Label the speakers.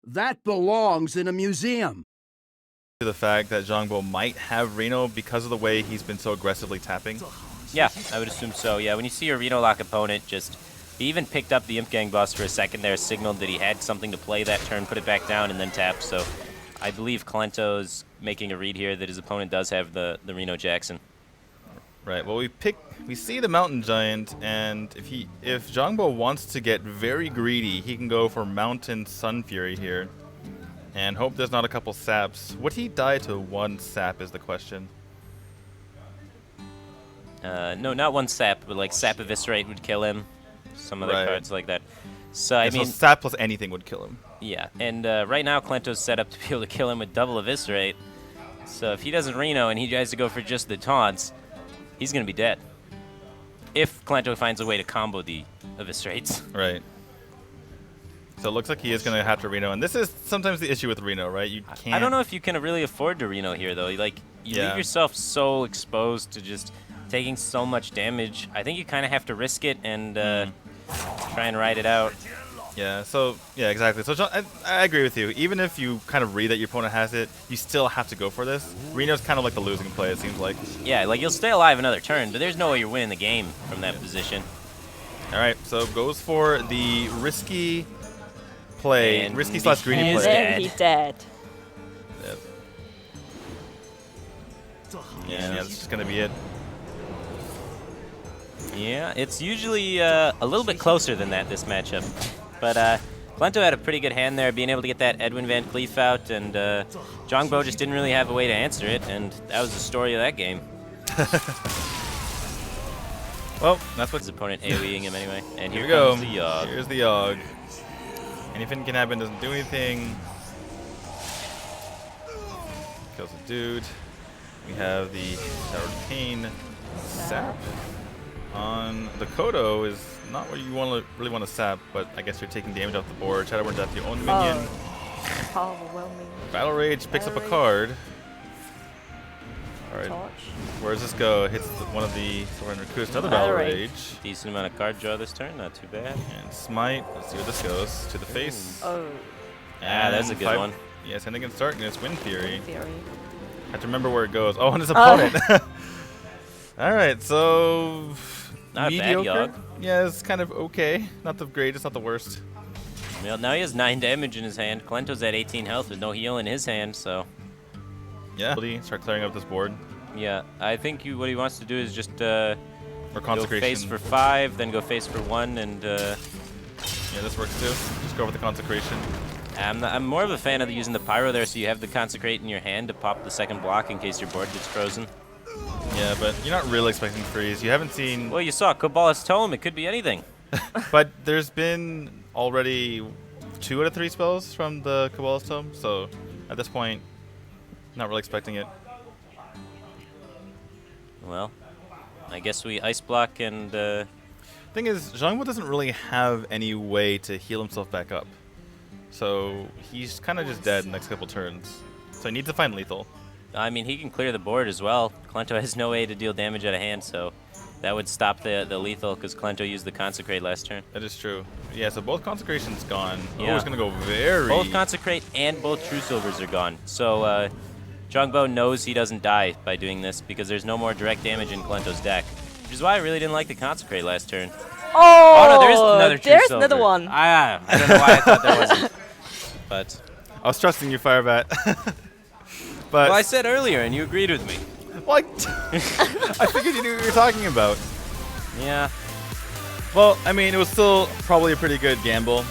Speaker 1: That belongs in a museum.
Speaker 2: To the fact that Zhangbo might have Reno because of the way he's been so aggressively tapping.
Speaker 3: Yeah, I would assume so. Yeah, when you see your Reno lock opponent, he even picked up the Imp Gang boss for a second there, signaled that he had something to play that turn, put it back down, and then tap. So I believe Kalento's making a read here that his opponent does have the Reno Jackson.
Speaker 2: Right. Well, we see the Mountain Giant, and if Zhangbo wants to get very greedy, he can go for Mountain Sun Fury here, and hope there's not a couple saps. Would he die to one sap is the question.
Speaker 3: No, not one sap, but like Sap Eviscerate would kill him. Some other cards like that. So I mean,
Speaker 2: so sap plus anything would kill him.
Speaker 3: Yeah, and right now Kalento's set up to be able to kill him with double Eviscerate. So if he doesn't Reno and he tries to go for just the taunts, he's gonna be dead. If Kalento finds a way to combo the Eviscerates.
Speaker 2: Right. So it looks like he is gonna have to Reno, and this is sometimes the issue with Reno, right? You can't.
Speaker 3: I don't know if you can really afford to Reno here though. You leave yourself so exposed to just taking so much damage. I think you kind of have to risk it and try and ride it out.
Speaker 2: Yeah, so, yeah, exactly. So John, I agree with you. Even if you kind of read that your opponent has it, you still have to go for this. Reno's kind of like the losing play, it seems like.
Speaker 3: Yeah, like you'll stay alive another turn, but there's no way you're winning the game from that position.
Speaker 2: All right, so goes for the risky play,
Speaker 3: And
Speaker 2: risky slash greedy
Speaker 3: he is
Speaker 2: play.
Speaker 3: dead.
Speaker 4: And he's dead.
Speaker 2: Yep. Yeah, that's just going to be it.
Speaker 3: Yeah, it's usually a little bit closer than that, this matchup. But Kalento had a pretty good hand there, being able to get that Edwin Van Cleef out, and Zhangbo just didn't really have a way to answer it, and that was the story of that game.
Speaker 2: Well, that's what
Speaker 3: his opponent AoEing him anyway. And
Speaker 2: here
Speaker 3: here
Speaker 2: we
Speaker 3: comes
Speaker 2: go.
Speaker 3: the Yogg.
Speaker 2: Here's the Yogg. Anything can happen, doesn't do anything. Kills a dude. We have the Tower of Pain sap. On the Kodo is not what you really want to sap, but I guess you're taking damage off the board. Shadow Word's at your own minion.
Speaker 4: Overwhelming.
Speaker 2: Battle Rage picks up a card. Alright. Where does this go? Hits one of the Sovereign Recruits. Another Battle Rage.
Speaker 3: Decent amount of card draw this turn, not too bad.
Speaker 2: And Smite. Let's see where this goes. To the face.
Speaker 4: Oh.
Speaker 3: Ah, that's a good one.
Speaker 2: Yeah, it's ending in start, and it's Wind Fury.
Speaker 4: Wind Fury.
Speaker 2: Have to remember where it goes. Oh, and his opponent. Alright, so
Speaker 3: not
Speaker 2: mediocre.
Speaker 3: A bad Yogg.
Speaker 2: Yeah, it's kind of okay. Not the greatest, not the worst.
Speaker 3: Well, now he has 9 damage in his hand. Kalento's at 18 health with no heal in his hand, so.
Speaker 2: Yeah. Start clearing up this board.
Speaker 3: Yeah, I think what he wants to do is just go
Speaker 2: Consecration.
Speaker 3: face for 5, then go face for 1, and
Speaker 2: yeah, this works too. Just go with the Consecration.
Speaker 3: I'm more of a fan of using the Pyro there, so you have the Consecrate in your hand to pop the second block in case your board gets frozen.
Speaker 2: Yeah, but you're not really expecting freeze. You haven't seen.
Speaker 3: Well, you saw Cabalist's Tome. It could be anything.
Speaker 2: But there's been already 2 out of 3 spells from the Cabalist's Tome, so at this point, not really expecting it.
Speaker 3: Well, I guess we ice block and.
Speaker 2: Thing is, Zhangbo doesn't really have any way to heal himself back up, so he's kind of just dead in the next couple turns. So he needs to find lethal.
Speaker 3: I mean, he can clear the board as well. Kalento has no way to deal damage out of hand, so that would stop the lethal because Kalento used the Consecrate last turn.
Speaker 2: That is true. Yeah, so both Consecrations gone.
Speaker 3: Yeah.
Speaker 2: Oh, it's going to go very...
Speaker 3: Both Consecrate and both True Silvers are gone. So Zhangbo knows he doesn't die by doing this because there's no more direct damage in Kalento's deck, which is why I really didn't like the Consecrate last turn.
Speaker 4: Oh,
Speaker 3: no, there is another True
Speaker 4: there's
Speaker 3: Silver.
Speaker 4: another one.
Speaker 3: I don't know why I thought there wasn't. But
Speaker 2: I was trusting you, Firebat. But
Speaker 3: well, I said earlier, and you agreed with me.
Speaker 2: Well, I figured you knew what you were talking about.
Speaker 3: Yeah.
Speaker 2: Well, I mean, it was still probably a pretty good gamble.